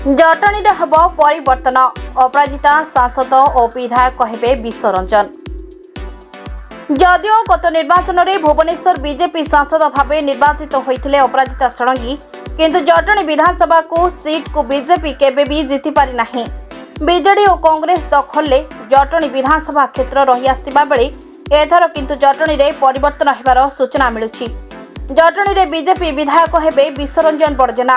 जटणी हम परिवर्तन अपराजिता सांसद और विधायक हेबे विश्वरंजन। जदिओ गत निर्वाचन में भुवनेश्वर बीजेपी सांसद भाव निर्वाचित होते अपराजिता षडंगी, किंतु जटणी विधानसभा को सीट को बीजेपी केबे भी जीति पारि नाही। बीजेडी और कांग्रेस दखल जटणी विधानसभा क्षेत्र रही आसथिबा बेले एथर किंतु जटणी रे परिवर्तन हेबार सूचना मिलुछि। जटणी रे बीजेपी विधायक हेबे विश्वरंजन बड़जेना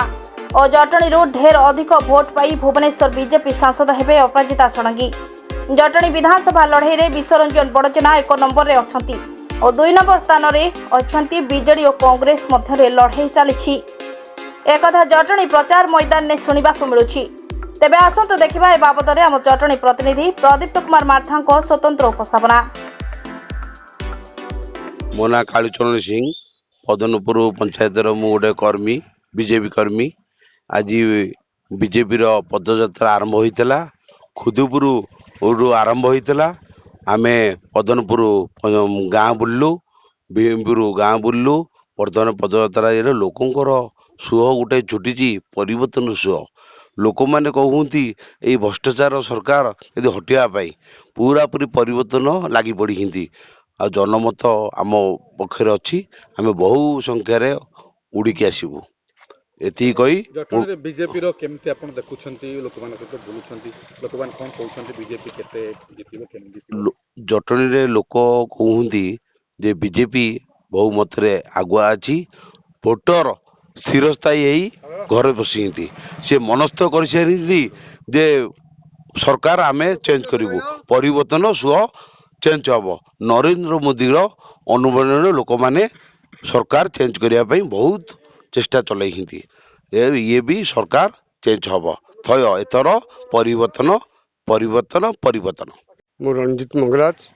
और जटणी ढेर अधिक भोट पाई भुवनेश्वर बीजेपी सांसद हेबे अपराजिता षडंगी। जटणी विधानसभा लड़ाई रे विश्वरंजन बड़जेना 1 नंबर रे अछंती और 2 नंबर स्थान रे अछंती बीजेडी और कांग्रेस मध्य लड़ाई चली। एक कथा जटणी प्रचार मैदान ने सुनिबा को मिलुछि। तेबे आसंतु देखिबा ए बाबद रे हम जटणी प्रतिनिधि प्रदीप्त कुमार मार्था को स्वतंत्र उपस्थापना। मोना कालीचरण सिंह पदनपुर पंचायत मु गोटे कर्मी बीजेपी कर्मी। आज बीजेपी पदयात्रा आरंभ होता खुदपुर आरंभ होता। आम पदनपुर गाँ बुल्लु भीमपुर गाँ बुल्लु। बर्तमान पदयात्रा लोकंर सुह गोटे छुटी परिवर्तन सुह। लोक मैंने कहते ये भ्रष्टाचार सरकार यदि हटाई पूरा पूरी परिवर्तन लगी पड़ी आ जनमत आम पक्षरे अच्छी। आम बहु संख्यार उड़िकी आसबू एति कही बीजेपी रो केमती आपण देखुछंती लोक मान सहित बोलुछंती लोक मान कोन कहउछंती बीजेपी केते जितिबो केमती जटणी रे लोक कहउंती जे बीजेपी बहु मतरे आगुआ अछि। वोटर स्थिरस्थायी यही घर बसिंती से मनस्थ कर जे सरकार आमे चेंज करिवु परिवर्तन सुह चेंज हम। नरेंद्र मोदी अनुबंधन लोक माने सरकार चेंज करिया पई बहुत चेष्टा चलाई ये भी सरकार चेंज हम थय एतर परिवर्तन परिवर्तन परिवर्तन। मु रणजित मंगराज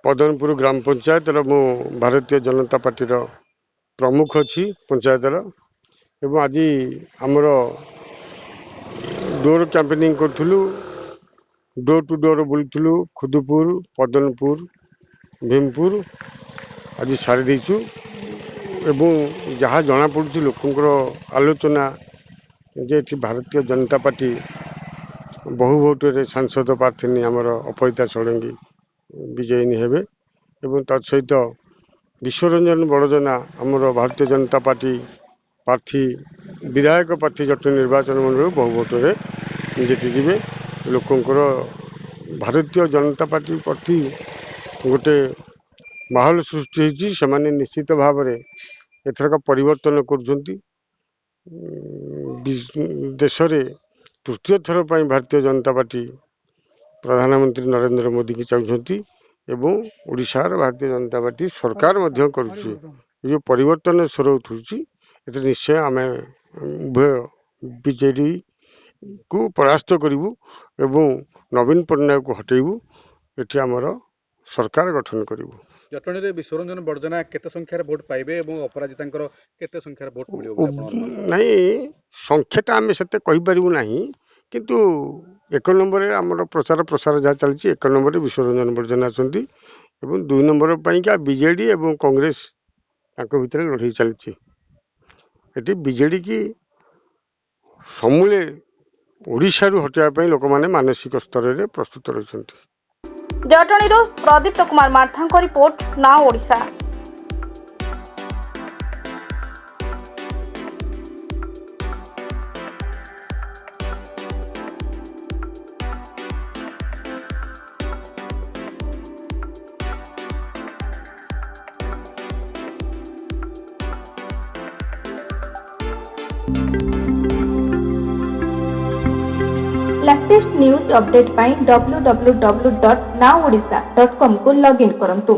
पदनपुर ग्राम पंचायत मु भारतीय जनता पार्टी प्रमुख अच्छी पंचायत एवं आज आमर डोर कैंपेनिंग करूँ डोर टू डोर बुलूँ खुदपुर पदनपुर भीमपुर आज सारी देचु एवं जहाँ जना पड़ी लोकंर आलोचना जे भारतीय जनता पार्टी बहु भोटे सांसद प्रार्थी आमर अपराजिता षडंगी विजयी हेबे एवं तत्सहित विश्वरंजन बड़जेना आमर भारतीय जनता पार्टी प्रार्थी विधायक प्रार्थी जटणी निर्वाचन मंडल बहु भोटे जीतिजे। लोकंर भारतीय जनता पार्टी प्रति गोटे माहौल सृष्टि होती से निश्चित भाव में एथरक परिवर्तन कर देश में तृतीय थर पर भारतीय जनता पार्टी प्रधानमंत्री नरेंद्र मोदी की चाहती एवं ओडिशार भारतीय जनता पार्टी सरकार करुच्ची जो परिवर्तन स्वर उठुची निश्चय आम उभय बीजेडी को परास्त करूँ एवं नवीन पट्टनायक को हटेबू एटी आमर सरकार गठन करूँ। जटणी रे विश्वरंजन बड़जेना केते संख्यार वोट पाइबे एवं अपराजितांकर केते संख्यार वोट मिलियो नहीं संख्याटा आम से कहि परिबु नाही किंतु 1 नंबर रे हमर प्रचार प्रसार जहाँ चलती 1 नंबर विश्वरंजन बड़जेना अछंती एवं 2 नंबर पाइका बीजेडी एवं कांग्रेस ताको भितर लड़ाई चलती। एटी बीजेडी की समूले ओडिशा रु हटाया पई लोक माने मानसिक स्तर रे प्रस्तुत रहछंती। Jatni Pradipta Kumar Martha report now Odisha. Latest news update पाई www.nowodisha.com को लॉगिन करंतु।